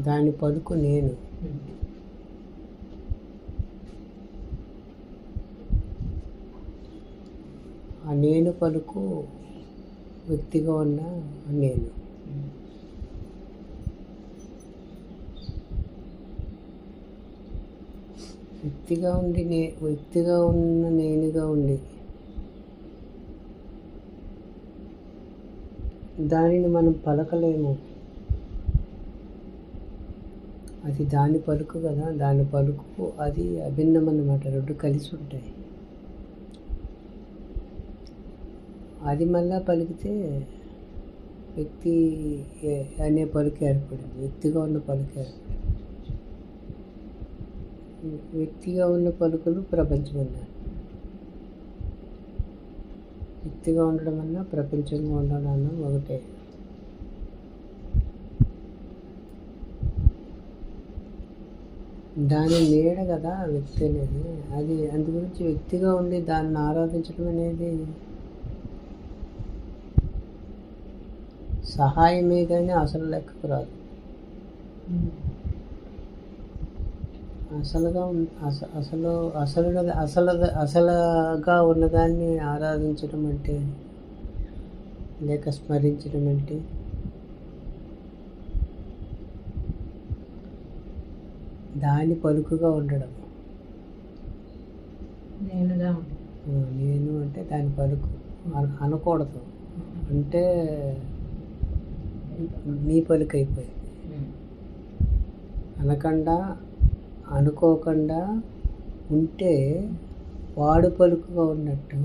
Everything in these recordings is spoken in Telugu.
దాని పలుకు నేను. ఆ నేను పలుకు వ్యక్తిగా ఉన్న నేను. వ్యక్తిగా ఉన్న నేనుగా ఉండి దానిని మనం పలకలేము. అది దాని పలుకు కదా, దాని పలుకు అది అభిన్నం అన్నమాట. రెండు కలిసి ఉంటాయి. అది మళ్ళా పలికితే వ్యక్తి అనే పలుకు ఏర్పడింది, వ్యక్తిగా ఉన్న పలుకు ఏర్పడింది. వ్యక్తిగా ఉన్న పలుకులు ప్రపంచం అన్నారు. వ్యక్తిగా ఉండడం అన్నా ప్రపంచంగా ఉండడం అన్నా ఒకటే. దాని నీడ కదా వ్యక్తి అనేది. అది అందు గురించి వ్యక్తిగా ఉండి దాన్ని ఆరాధించడం అనేది సహాయమే కానీ అసలు లెక్కకు రాదు. అసలుగా ఉన్నదాన్ని ఆరాధించడం అంటే, లేక స్మరించడం అంటే దాని పలుకుగా ఉండడం. నేను అంటే దాని పలుకు అనకూడదు, అంటే నీ పలుకు అయిపోయింది. అనకుండా అనుకోకుండా ఉంటే వాడు పలుకుగా ఉన్నట్టు.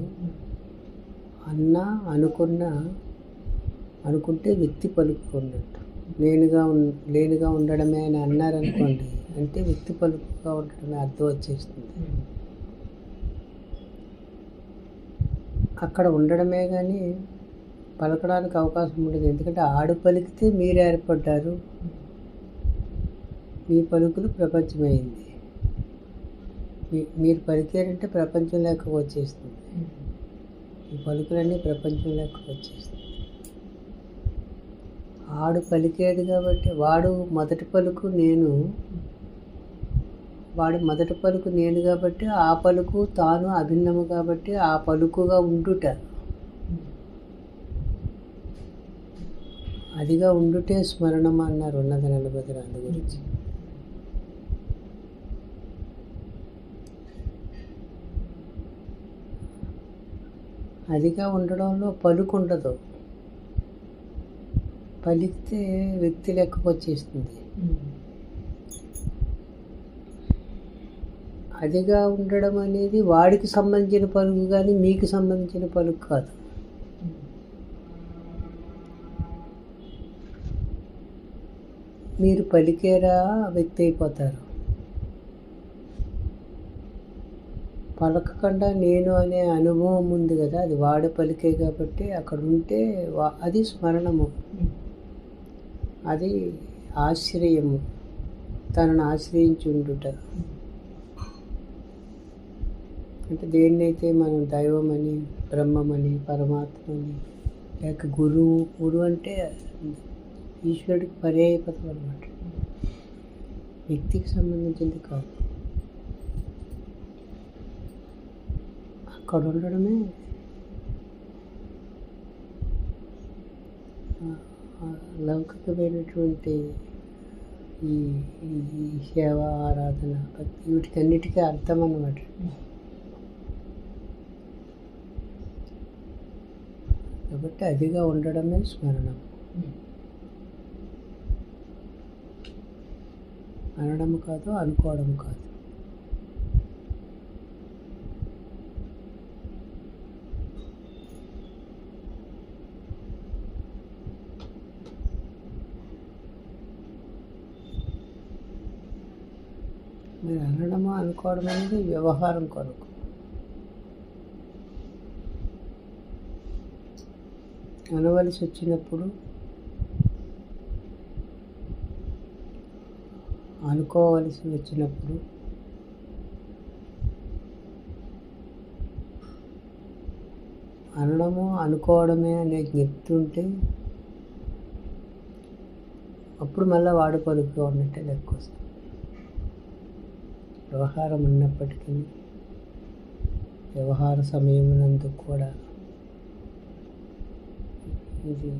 అనుకుంటే వ్యక్తి పలుకుగా ఉన్నట్టు. లేనుగా ఉండడమే అని అన్నారనుకోండి, అంటే వ్యక్తి పలుకుగా ఉండడమే అర్థం వచ్చేస్తుంది. అక్కడ ఉండడమే కానీ పలకడానికి అవకాశం ఉండదు. ఎందుకంటే ఆడు పలికితే మీరు ఏర్పడ్డారు, మీ పలుకులు ప్రపంచమైంది. మీరు పలికారంటే ప్రపంచం లెక్కకు వచ్చేస్తుంది. ఈ పలుకులన్నీ ప్రపంచం లెక్కకు వచ్చేస్తుంది. ఆడు పలికాడు కాబట్టి వాడు మొదటి పలుకు నేను కాబట్టి ఆ పలుకు తాను అభిన్నము కాబట్టి ఆ పలుకుగా ఉండుట, అదిగా ఉండుటే స్మరణం అన్నారు ఉన్నత నలభద్ర. అందు గురించి అదిగా ఉండడంలో పలుకు ఉండదు. పలికితే వ్యక్తి లెక్కకు వచ్చేస్తుంది. అదిగా ఉండడం అనేది వాడికి సంబంధించిన పలుకు కానీ మీకు సంబంధించిన పలుకు కాదు. మీరు పలికేరా వ్యక్తి అయిపోతారు. పలకకుండా నేను అనే అనుభవం ఉంది కదా, అది వాడు పలికే కాబట్టి అక్కడ ఉంటే అది స్మరణము, అది ఆశ్రయము, తనను ఆశ్రయించి ఉండుట. అంటే దేన్నైతే మనం దైవమని, బ్రహ్మమని, పరమాత్మని, లేక గురువు అంటే ఈశ్వరుడికి పర్యాయపదం అన్నమాట. వ్యక్తికి సంబంధించింది కాదు. అక్కడ ఉండడమే లౌకికమైనటువంటి ఈ సేవ, ఆరాధన, భక్తి వీటికన్నిటికీ అర్థం అన్నమాట. కాబట్టి అదిగా ఉండడమే స్మరణం. అనడం కాదు, అనుకోవడం కాదు. మీరు అనడము అనుకోవడం అనేది వ్యవహారం కొరకు. అనవలసి వచ్చినప్పుడు, అనుకోవలసి వచ్చినప్పుడు అనడము అనుకోవడమే అనే జ్ఞప్తి ఉంటే అప్పుడు మళ్ళీ వాడు పలుకుగా ఉన్నట్టే లెక్క వస్తుంది. వ్యవహారం ఉన్నప్పటికీ వ్యవహార సమయమునందు కూడా ఇది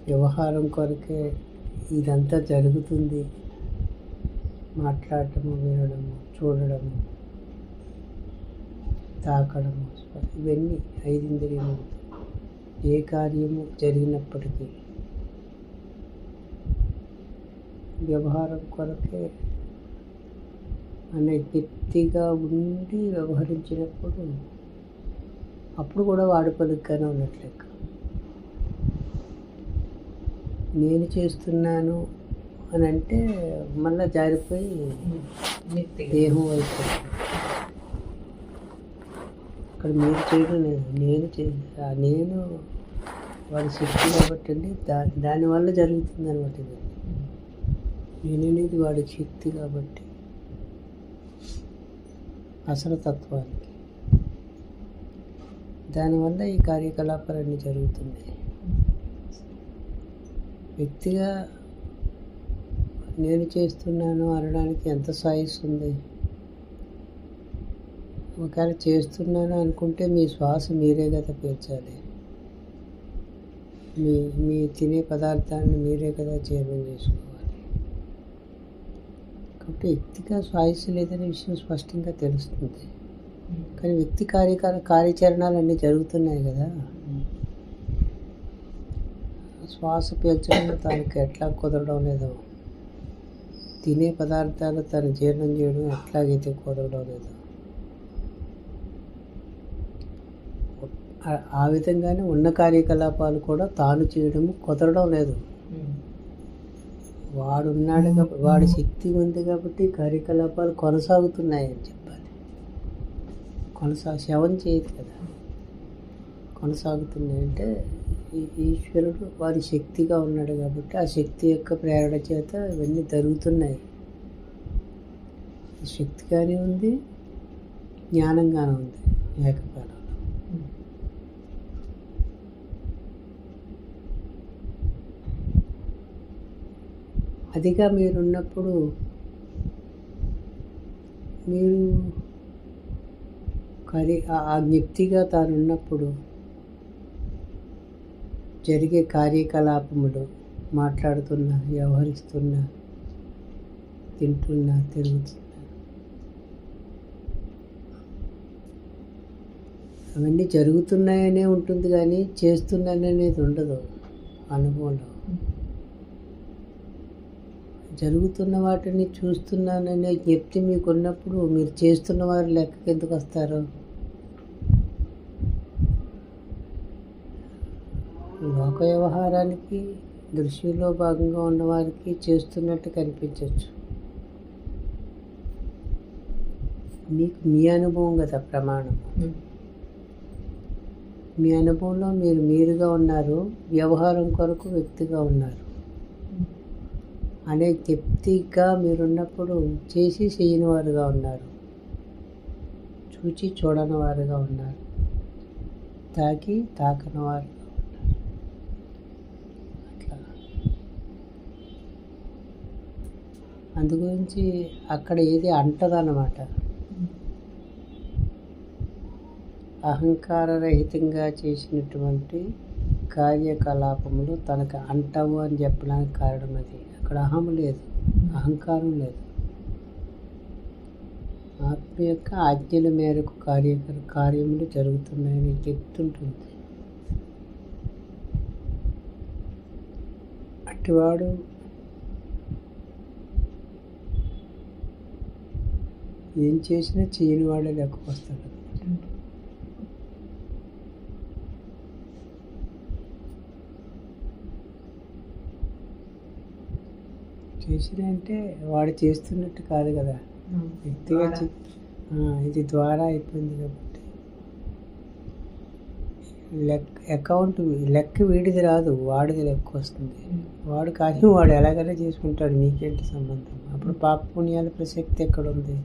వ్యవహారం కొరకే ఇదంతా జరుగుతుంది. మాట్లాడటము, వినడము, చూడడము, తాకడము, ఇవన్నీ 5 ఇంద్రియములు. ఏ కార్యము జరిగినప్పటికీ వ్యవహారం కొరకే అనే వ్యక్తిగా ఉండి వ్యవహరించినప్పుడు అప్పుడు కూడా వాడు పలుగ్గానే ఉన్నట్లెక్క. నేను చేస్తున్నాను అని అంటే మళ్ళీ జారిపోయి దేహం వైపు. అక్కడ మీరు చేయడం లేదు, నేను నేను వాడి శక్తి కాబట్టి అండి దానివల్ల జరుగుతుంది అనమాట. ఇది నేననేది వాడి శక్తి కాబట్టి అసలు తత్వానికి దానివల్ల ఈ కార్యకలాపాలన్నీ జరుగుతున్నాయి. వ్యక్తిగా నేను చేస్తున్నాను అనడానికి ఎంత సాయిస్ ఉంది? ఒకవేళ చేస్తున్నాను అనుకుంటే మీ శ్వాస మీరే కదా పీల్చాలి. మీ తినే పదార్థాన్ని మీరే కదా జీర్ణం చేసుకోవాలి. కాబట్టి వ్యక్తిగా శ్వాస లేదనే విషయం స్పష్టంగా తెలుస్తుంది. కానీ వ్యక్తి కార్యాచరణాలు అన్నీ జరుగుతున్నాయి కదా. శ్వాస పీల్చడం తనకి ఎట్లా కుదరడం లేదో, తినే పదార్థాలు తను జీర్ణం చేయడం ఎట్లాగైతే కుదరడం లేదో, ఆ విధంగానే ఉన్న కార్యకలాపాలు కూడా తాను చేయడము కుదరడం లేదు. వాడున్నాడు కాబట్టి, వాడి శక్తి ఉంది కాబట్టి కార్యకలాపాలు కొనసాగుతున్నాయని చెప్పాలి. శవం చేయదు కదా, కొనసాగుతున్నాయంటే ఈశ్వరుడు వారి శక్తిగా ఉన్నాడు కాబట్టి ఆ శక్తి యొక్క ప్రేరణ చేత ఇవన్నీ జరుగుతున్నాయి. శక్తిగానే ఉంది, జ్ఞానంగానే ఉంది ఏకకాలంలో. అదిగా మీరున్నప్పుడు మీరు ఆ జ్ఞప్తిగా తానున్నప్పుడు జరిగే కార్యకలాపములు, మాట్లాడుతున్నా, వ్యవహరిస్తున్నా, తింటున్నా, తిరుగుతున్నా, అవన్నీ జరుగుతున్నాయనే ఉంటుంది కానీ చేస్తున్నాననేది ఉండదు అనుభవంలో. జరుగుతున్న వాటిని చూస్తున్నాననే జ్ఞప్తి మీకు ఉన్నప్పుడు మీరు చేస్తున్న వారి లెక్కకి ఎందుకు వస్తారు? లోక వ్యవహారానికి దృశ్యంలో భాగంగా ఉన్నవారికి చేస్తున్నట్టు కనిపించవచ్చు. మీకు మీ అనుభవం కదా ప్రమాణం. మీ అనుభవంలో మీరు మీరుగా ఉన్నారు, వ్యవహారం కొరకు వ్యక్తిగా ఉన్నారు అనే జ్ఞప్తిగా మీరున్నప్పుడు చేసి చేయని వారుగా ఉన్నారు, చూచి చూడని వారుగా ఉన్నారు, తాకి తాకని వారు. అందుగురించి అక్కడ ఏది అంటదన్నమాట. అహంకారరహితంగా చేసినటువంటి కార్యకలాపములు తనకు అంటవు అని చెప్పడానికి కారణం అది. అక్కడ అహం లేదు, అహంకారం లేదు. ఆత్మ యొక్క ఆజ్ఞల మేరకు కార్యములు జరుగుతున్నాయని చెప్తుంటుంది. అటువాడు ఏం చేసినా చేయని వాడే లెక్కకు వస్తాడు. చేసిన అంటే వాడు చేస్తున్నట్టు కాదు కదా, వ్యక్తిగా ఇది ద్వారా అయిపోయింది కాబట్టి లెక్క వీడిది రాదు, వాడిది లెక్క వస్తుంది. వాడు కార్యం వాడు ఎలాగైనా చేసుకుంటాడు, మీకేంటి సంబంధం? అప్పుడు పాప పుణ్యాల ప్రసక్తి ఎక్కడుంది?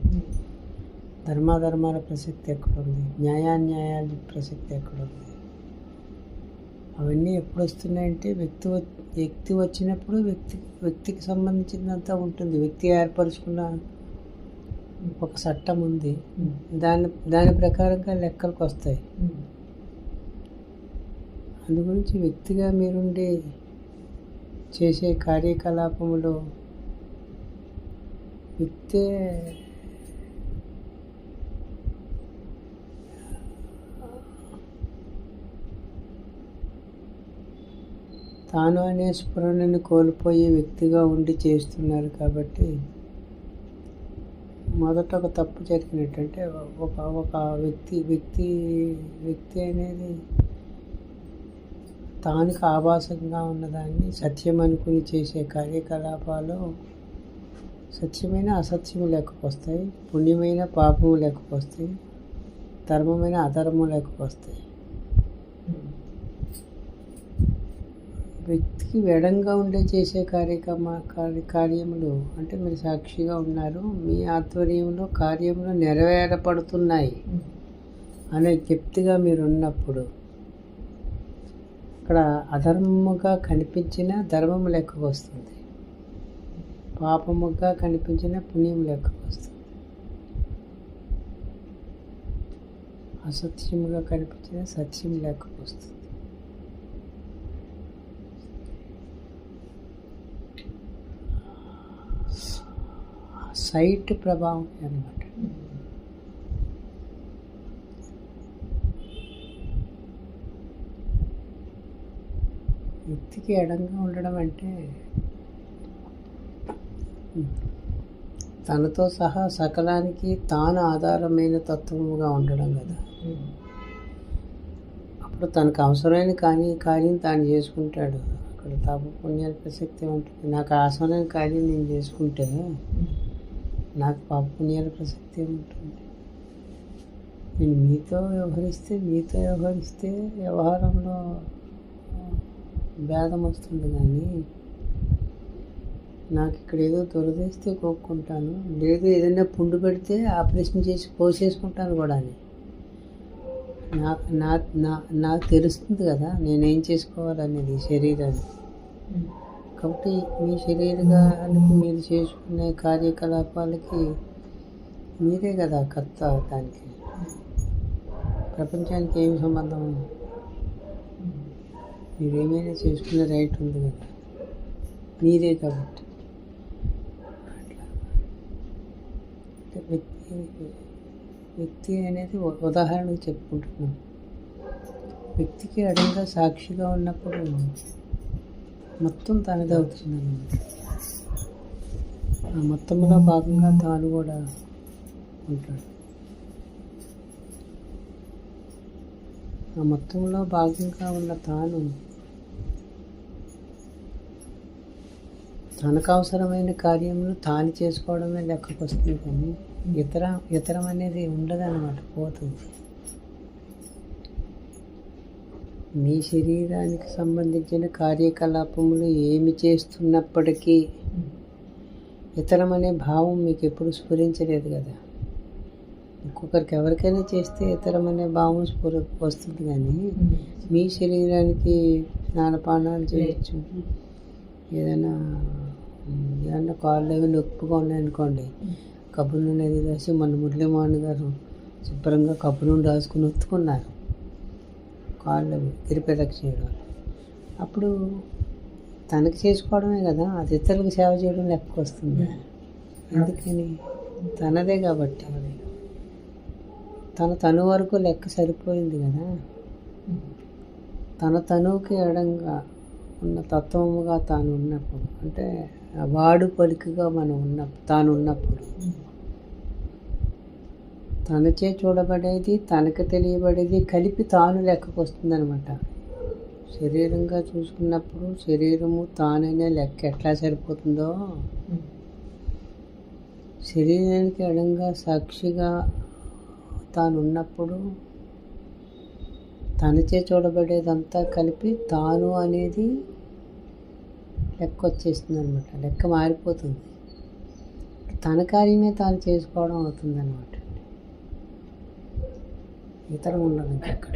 ధర్మాధర్మాల ప్రసక్తి ఎక్కడుంది? న్యాయాన్యాయాల ప్రసక్తి ఎక్కడుంది? అవన్నీ ఎప్పుడు వస్తున్నాయంటే వ్యక్తి వచ్చినప్పుడు వ్యక్తికి సంబంధించినంత ఉంటుంది. వ్యక్తి ఏర్పరచుకున్న ఒక చట్టం ఉంది. దాని ప్రకారంగా లెక్కలకు వస్తాయి. అందు గురించి వ్యక్తిగా మీరుండి చేసే కార్యకలాపములో వ్యక్తే తాను అనే స్ఫురణను కోల్పోయే వ్యక్తిగా ఉండి చేస్తున్నారు. కాబట్టి మొదట ఒక తప్పు జరిగినట్టంటే ఒక వ్యక్తి అనేది తానుకు ఆభాసంగా ఉన్నదాన్ని సత్యం అనుకుని చేసే కార్యకలాపాలు సత్యమైన అసత్యము లెక్కకొస్తాయి, పుణ్యమైన పాపము లెక్కకొస్తాయి, ధర్మమైన అధర్మం లెక్కకొస్తాయి. వ్యక్తికి ఎడంగా ఉండే చేసే కార్యములు అంటే మీరు సాక్షిగా ఉన్నారు, మీ ఆధ్వర్యంలో కార్యములు నెరవేరపడుతున్నాయి అనే జ్ఞప్తిగా మీరు ఉన్నప్పుడు అక్కడ అధర్మముగా కనిపించిన ధర్మము లెక్కకు వస్తుంది, పాపముగా కనిపించిన పుణ్యం లెక్కకు వస్తుంది, అసత్యముగా కనిపించిన సత్యం లెక్కకు వస్తుంది. సైట్ ప్రభావం అన్నమాట. వ్యక్తికి ఎడంగా ఉండడం అంటే తనతో సహా సకలానికి తాను ఆధారమైన తత్వముగా ఉండడం కదా. అప్పుడు తనకు అవసరమైన కార్యం తాను చేసుకుంటాడు. అక్కడ పాప పుణ్యాల ప్రసక్తి ఉంటుంది. నాకు అవసరమైన కార్యం నేను చేసుకుంటే నాకు పాప పుణ్యాల ప్రసక్తి ఉంటుంది. నేను మీతో వ్యవహరిస్తే వ్యవహారంలో భేదం వస్తుంది. కానీ నాకు ఇక్కడ ఏదో దురదేస్తే కోక్కుంటాను, లేదు ఏదైనా పుండు పెడితే ఆపరేషన్ చేసి పోసేసుకుంటాను కూడా అని నాకు తెలుస్తుంది కదా నేనేం చేసుకోవాలనేది శరీరాన్ని. కాబట్టి మీ శరీరానికి మీరు చేసుకునే కార్యకలాపాలకి మీరే కదా కర్త. దానికి ప్రపంచానికి ఏమి సంబంధం? మీరేమైనా చేసుకునే రైట్ ఉంది కదా, మీరే కాబట్టి. వ్యక్తి అనేది ఉదాహరణకు చెప్పుకుంటున్నాం. వ్యక్తికి అడంగా సాక్షిగా ఉన్నప్పుడు మొత్తం తనదే అవుతుంది అన్నమాట. ఆ మొత్తంలో భాగంగా తాను కూడా ఉంటాడు. ఆ మొత్తంలో భాగంగా ఉన్న తాను తనకు అవసరమైన కార్యములు తాను చేసుకోవడమే లెక్కకు వస్తుంది. కానీ ఇతరం అనేది ఉండదన్నమాట, పోతుంది. మీ శరీరానికి సంబంధించిన కార్యకలాపములు ఏమి చేస్తున్నప్పటికీ ఇతరం అనే భావం మీకు ఎప్పుడు స్ఫురించలేదు కదా. ఇంకొకరికి ఎవరికైనా చేస్తే ఇతరం అనే భావం వస్తుంది. కానీ మీ శరీరానికి స్నానపానాలు చేయొచ్చు, ఏదైనా కాళ్ళు అవి నొప్పిగా ఉన్నాయనుకోండి, కబ్బు నూనె అది రాసి మొన్న మురళీమోహన్ గారు శుభ్రంగా కబ్బు నూనె రాసుకుని ఒత్తుకున్నారు కాళ్ళు గిరిప్రదక్షిణ చేయడం. అప్పుడు తనకి చేసుకోవడమే కదా, అది ఇతరులకు సేవ చేయడం లెక్కకు వస్తుంది. ఎందుకని? తనదే కాబట్టి. తను వరకు లెక్క సరిపోయింది కదా. తనువుకి ఎడంగా ఉన్న తత్వముగా తాను ఉన్నప్పుడు, అంటే వాడు పలికగా తాను ఉన్నప్పుడు తనచే చూడబడేది తనకు తెలియబడేది కలిపి తాను లెక్కకు వస్తుంది అనమాట. శరీరంగా చూసుకున్నప్పుడు శరీరము తాననే లెక్క ఎట్లా సరిపోతుందో, శరీరానికి ఎడంగా సాక్షిగా తాను ఉన్నప్పుడు తనచే చూడబడేదంతా కలిపి తాను అనేది లెక్క వచ్చేస్తుంది అనమాట. లెక్క మారిపోతుంది. తన కార్యమే తాను చేసుకోవడం అవుతుంది అనమాట. ఇతరం ఉండదు ఇంకక్కడ.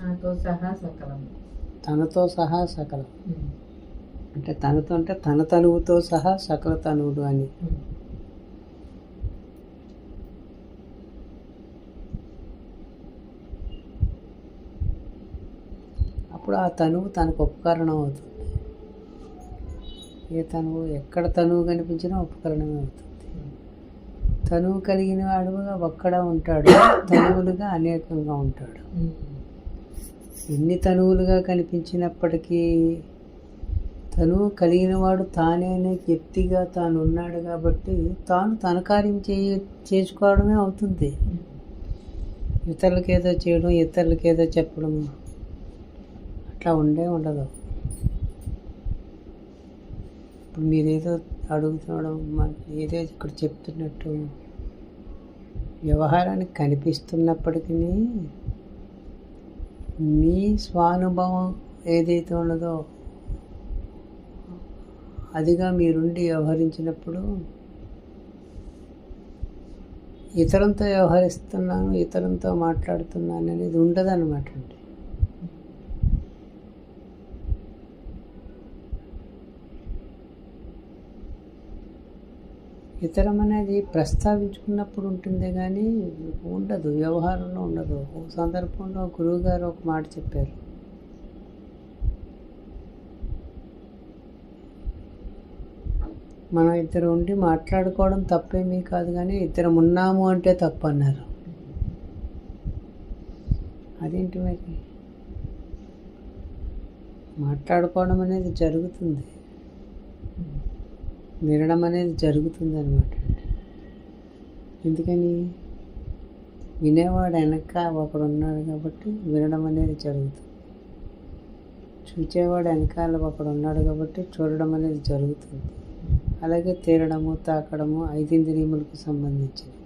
నాతో సహా సకలం. తనతో సహా సకలం అంటే తనతో అంటే తన తనువుతో సహా సకల తనువులు అని. అప్పుడు ఆ తనువు తనకు ఉపకరణం అవుతుంది. ఏ తనువు ఎక్కడ తనువు కనిపించినా ఉపకరణమే అవుతుంది. తనువు కలిగిన వాడుగా ఒక్కడ ఉంటాడు, తనువులుగా అనేకంగా ఉంటాడు. ఎన్ని తనువులుగా కనిపించినప్పటికీ తనువు కలిగిన వాడు తానే అనే వ్యక్తిగా తాను ఉన్నాడు కాబట్టి తాను తన కార్యం చేసుకోవడమే అవుతుంది. ఇతరులకి ఏదో చేయడం, ఇతరులకి ఏదో చెప్పడం అట్లా ఉండదు. ఇప్పుడు మీరేదో అడుగుతున్నాడు, ఏదో ఇక్కడ చెప్తున్నట్టు వ్యవహారానికి కనిపిస్తున్నప్పటికీ మీ స్వానుభవం ఏదైతే ఉన్నదో అదిగా మీరుండి వ్యవహరించినప్పుడు ఇతరులతో వ్యవహరిస్తున్నాను, ఇతరులతో మాట్లాడుతున్నాను అనేది ఉండదన్నమాట అండి. ఇతరం అనేది ప్రస్తావించుకున్నప్పుడు ఉంటుంది కానీ ఉండదు, వ్యవహారంలో ఉండదు. ఒక సందర్భంలో గురువుగారు ఒక మాట చెప్పారు. మనం ఇద్దరు ఉండి మాట్లాడుకోవడం తప్పేమీ కాదు, కానీ ఇద్దరం ఉన్నాము అంటే తప్పు అన్నారు. అదేంటి మరి? మాట్లాడుకోవడం అనేది జరుగుతుంది, వినడం అనేది జరుగుతుంది అన్నమాట. ఎందుకని? వినేవాడు వెనక ఒకడు ఉన్నాడు కాబట్టి వినడం అనేది జరుగుతుంది. చూచేవాడు వెనకాల ఒకడు ఉన్నాడు కాబట్టి చూడడం అనేది జరుగుతుంది. అలాగే తీరడము, తాకడము 5 ఇంద్రియములకు సంబంధించినవి.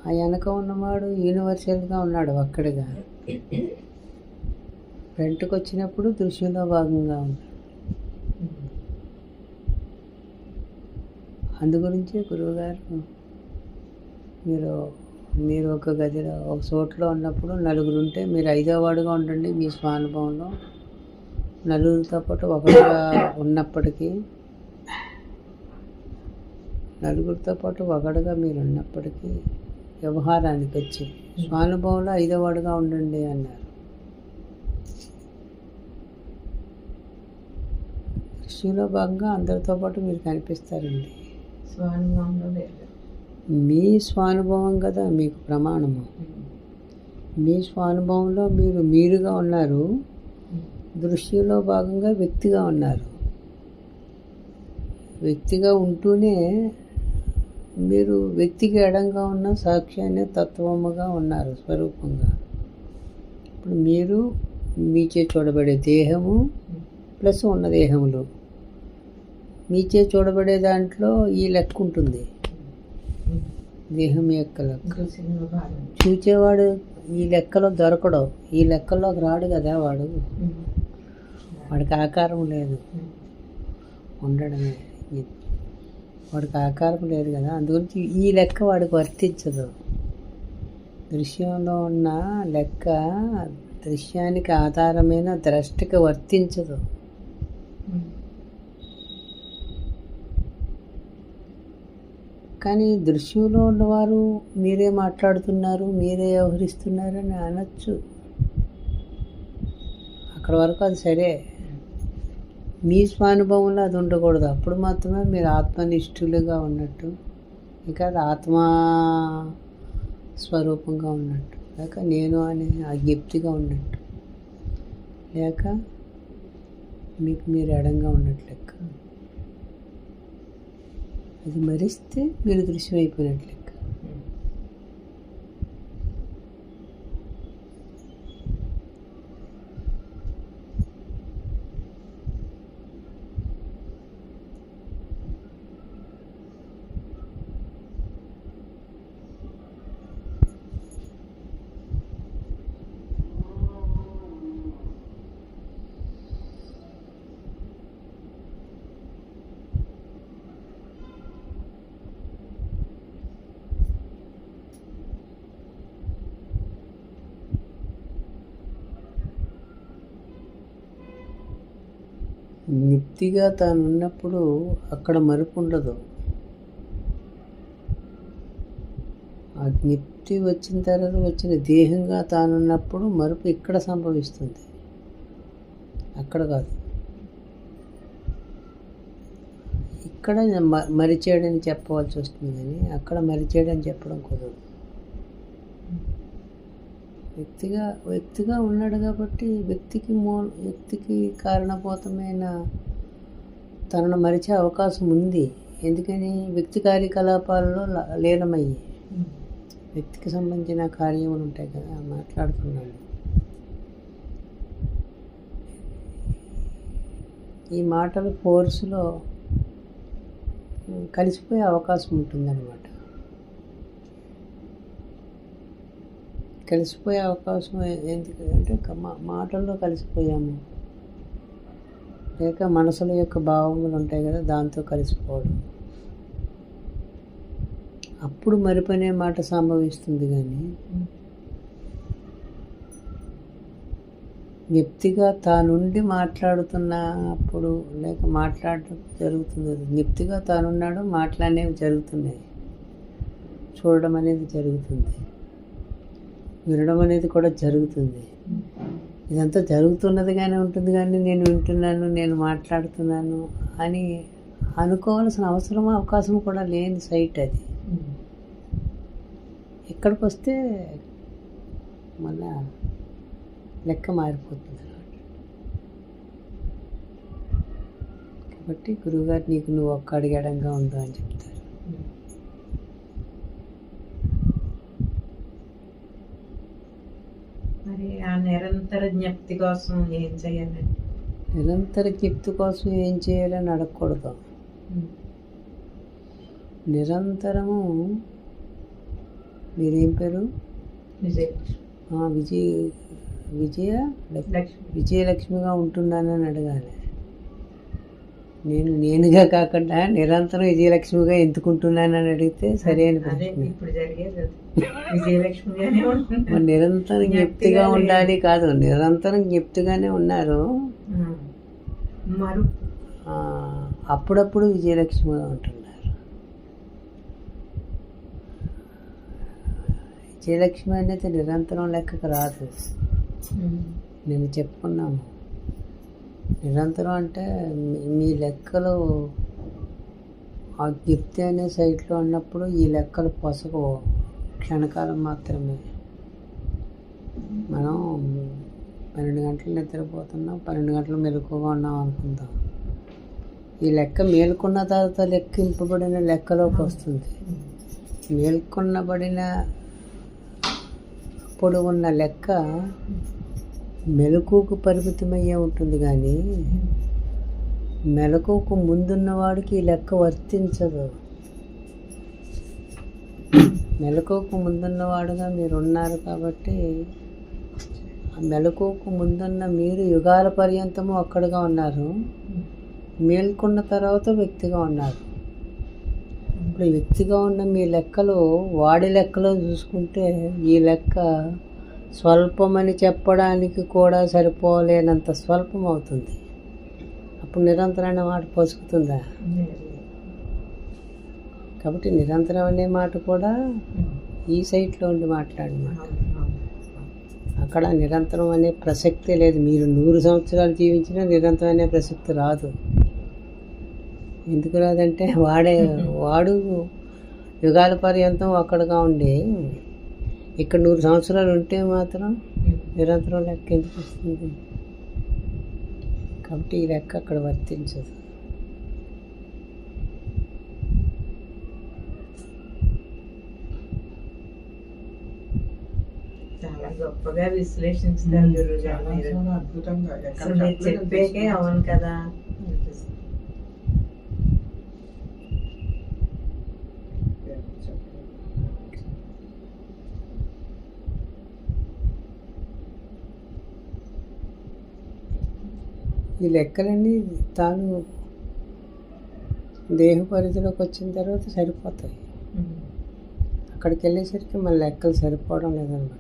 ఆ వెనక ఉన్నవాడు యూనివర్సల్గా ఉన్నాడు, ఒక్కడిగా. ఫ్రంట్కి వచ్చినప్పుడు దృశ్యంలో భాగంగా ఉన్నాడు. అందుగురించి గురువుగారు మీరు ఒక గదిలో ఒక చోట్లో ఉన్నప్పుడు నలుగురు ఉంటే మీరు 5వ వాడుగా ఉండండి. మీ స్వానుభవంలో నలుగురితో పాటు ఒకటిగా ఉన్నప్పటికీ, నలుగురితో పాటు ఒకటిగా మీరు ఉన్నప్పటికీ వ్యవహారానికి వచ్చి స్వానుభవంలో 5వ వాడుగా ఉండండి అన్నారు. దృష్టిలో భాగంగా అందరితో పాటు మీరు కనిపిస్తారండి. మీ స్వానుభవం కదా మీకు ప్రమాణము. మీ స్వానుభవంలో మీరుగా ఉన్నారు, దృష్టిలో భాగంగా వ్యక్తిగా ఉన్నారు. వ్యక్తిగా ఉంటూనే మీరు వ్యక్తికి ఎడంగా ఉన్న సాక్ష్యాన్ని తత్వముగా ఉన్నారు, స్వరూపంగా. ఇప్పుడు మీరు మీచే చూడబడే దేహము ప్లస్ ఉన్న దేహములు, మీచే చూడబడే దాంట్లో ఈ లెక్క ఉంటుంది, దేహం యొక్క లెక్క. చూచేవాడు ఈ లెక్కలో దొరకడు, ఈ లెక్కల్లోకి రాడు కదా వాడు. వాడికి ఆకారం లేదు, ఉండడమే. వాడికి ఆకారం లేదు కదా, అందుగురించి ఈ లెక్క వాడికి వర్తించదు. దృశ్యంలో ఉన్న లెక్క దృశ్యానికి ఆధారమైన ద్రష్టికి వర్తించదు. కానీ దృశ్యంలో ఉన్నవారు మీరే మాట్లాడుతున్నారు, మీరే వ్యవహరిస్తున్నారని అనొచ్చు. అక్కడ వరకు అది సరే. మీ స్వానుభవంలో అది ఉండకూడదు. అప్పుడు మాత్రమే మీరు ఆత్మనిష్ఠులుగా ఉన్నట్టు, ఇంకా అది ఆత్మా స్వరూపంగా ఉన్నట్టు, లేక నేను అనే అజ్ఞప్తిగా ఉన్నట్టు, లేక మీకు మీరు ఎడంగా ఉన్నట్లు లెక్క. అది మరిస్తే మీరు దృశ్యం అయిపోయినట్లు లెక్క. నిప్తిగా తాను ఉన్నప్పుడు అక్కడ మరుపు ఉండదు. ఆ నిప్తి వచ్చిన తర్వాత వచ్చిన దేహంగా తానున్నప్పుడు మరుపు ఇక్కడ సంభవిస్తుంది, అక్కడ కాదు. ఇక్కడ మరిచాడని చెప్పవలసి వస్తుంది, కానీ అక్కడ మరిచాడని చెప్పడం కుదరదు. వ్యక్తిగా ఉన్నాడు కాబట్టి వ్యక్తికి కారణభూతమైన తనను మరిచే అవకాశం ఉంది. ఎందుకని? వ్యక్తి కార్యకలాపాలలో లీనమయ్యి వ్యక్తికి సంబంధించిన కార్యములు ఉంటాయి కదా, మాట్లాడుతున్నాడు. ఈ మాటలు ఫోర్స్లో కలిసిపోయే అవకాశం ఉంటుందన్నమాట. కలిసిపోయే అవకాశం ఎందుకంటే మాటల్లో కలిసిపోయాము, లేక మనసుల యొక్క భావములు ఉంటాయి కదా, దాంతో కలిసిపోవడం. అప్పుడు మరిపనే మాట సంభవిస్తుంది. కానీ నిప్తిగా తానుండి మాట్లాడుతున్నప్పుడు లేక మాట్లాడటం జరుగుతుంది. నిప్తిగా తానున్నాడు, మాట్లాడేవి జరుగుతున్నాయి, చూడడం అనేది జరుగుతుంది, వినడం అనేది కూడా జరుగుతుంది. ఇదంతా జరుగుతున్నదిగానే ఉంటుంది, కానీ నేను వింటున్నాను, నేను మాట్లాడుతున్నాను అని అనుకోవాల్సిన అవసరం అవకాశం కూడా లేని సైట్ అది. ఇక్కడికి వస్తే మళ్ళా లెక్క మారిపోతుంది అన్నమాట. కాబట్టి గురువుగారు నీకు నువ్వు ఒక్క అడిగడంగా ఉండు అని చెప్తారు. మరి ఆ నిరంతర జ్ఞప్తి కోసం ఏం చేయాలి? నిరంతర జ్ఞప్తి కోసం ఏం చేయాలని అడగకూడదు. నిరంతరము మీరేం పేరు? విజయలక్ష్మిగా ఉంటున్నానని అడగాలి. నేనుగా కాకుండా నిరంతరం విజయలక్ష్మిగా ఎందుకుంటున్నానని అడిగితే సరైన ప్రశ్న. నిరంతరం జ్ఞప్తిగా ఉండాలి కాదు, నిరంతరం జ్ఞప్తిగానే ఉన్నారు, అప్పుడప్పుడు విజయలక్ష్మిగా ఉంటున్నారు. విజయలక్ష్మి అనేది నిరంతరం లెక్కకు రాదు. నేను చెప్పుకున్నాము, నిరంతరం అంటే మీ లెక్కలు ఆ గిఫ్ట్ అనే సైట్లో ఉన్నప్పుడు ఈ లెక్కలు పొసగవు, క్షణకాలం మాత్రమే. మనం 12 గంటలు నిద్రపోతున్నాం, 12 గంటలు మెలకువగా ఉన్నాం అనుకుందాం. ఈ లెక్క మేల్కొన్న తర్వాత లెక్కింపబడిన లెక్కలోకి వస్తుంది. మేల్కొనబడిన అప్పుడు ఉన్న లెక్క మెలకువకు పరిమితమయ్యే ఉంటుంది, కానీ మెలకువకు ముందున్నవాడికి ఈ లెక్క వర్తించదు. మెలకువకు ముందున్నవాడుగా మీరు ఉన్నారు కాబట్టి ఆ మెలకువకు ముందున్న మీరు యుగాల పర్యంతము అక్కడగా ఉన్నారు, మేల్కొన్న తర్వాత వ్యక్తిగా ఉన్నారు. ఇప్పుడు వ్యక్తిగా ఉన్న మీ లెక్కలు వాడి లెక్కలో చూసుకుంటే ఈ లెక్క స్వల్పమని చెప్పడానికి కూడా సరిపోలేనంత స్వల్పం అవుతుంది. అప్పుడు నిరంతరమైన మాట పొసుకుతుందా? కాబట్టి నిరంతరం అనే మాట కూడా ఈ సైట్లో ఉండి మాట్లాడిన మాట. అక్కడ నిరంతరం అనే ప్రసక్తే లేదు. మీరు 100 సంవత్సరాలు జీవించినా నిరంతరం అనే ప్రసక్తి రాదు. ఎందుకు రాదంటే వాడు యుగాల పర్యంతం అక్కడగా ఉండి ఇక్కడ 100 సంవత్సరాలు ఉంటే మాత్రం నిరంతరం లెక్క ఎందుకు వస్తుంది? కాబట్టి ఈ లెక్క అక్కడ వర్తించదు. చాలా గొప్పగా విశ్లేషించుతారు గురువుగారు మీరు. అద్భుతంగా చెప్పేకే అవును కదా. ఈ లెక్కలన్నీ తాను దేహ పరిధిలోకి వచ్చిన తర్వాత సరిపోతాయి. అక్కడికి వెళ్ళేసరికి మన లెక్కలు సరిపోవడం లేదనమాట.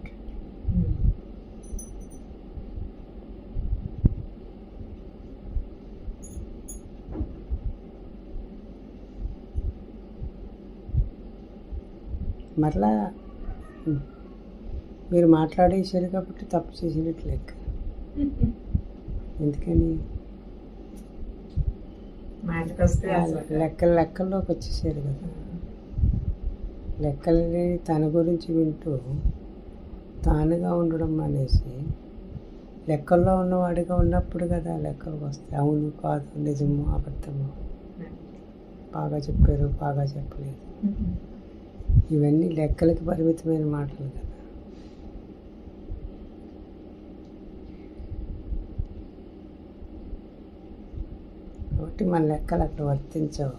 మరలా మీరు మాట్లాడేసారు కాబట్టి తప్పు చేసినట్లు లెక్క. ఎందుకని మాటకు వస్తే అసలు లెక్కల్లోకి వచ్చేసారు కదా. లెక్కల్ని తన గురించి వింటూ తానుగా ఉండడం మానేసి లెక్కల్లో ఉన్నవాడిగా ఉన్నప్పుడు కదా లెక్కలకు వస్తాయి. అవును కాదు, నిజము అబద్ధము, బాగా చెప్పారు బాగా చెప్పలేదు, ఇవన్నీ లెక్కలకి పరిమితమైన మాటలు కదా. కాబట్టి మన లెక్కలు అక్కడ వర్తించవు.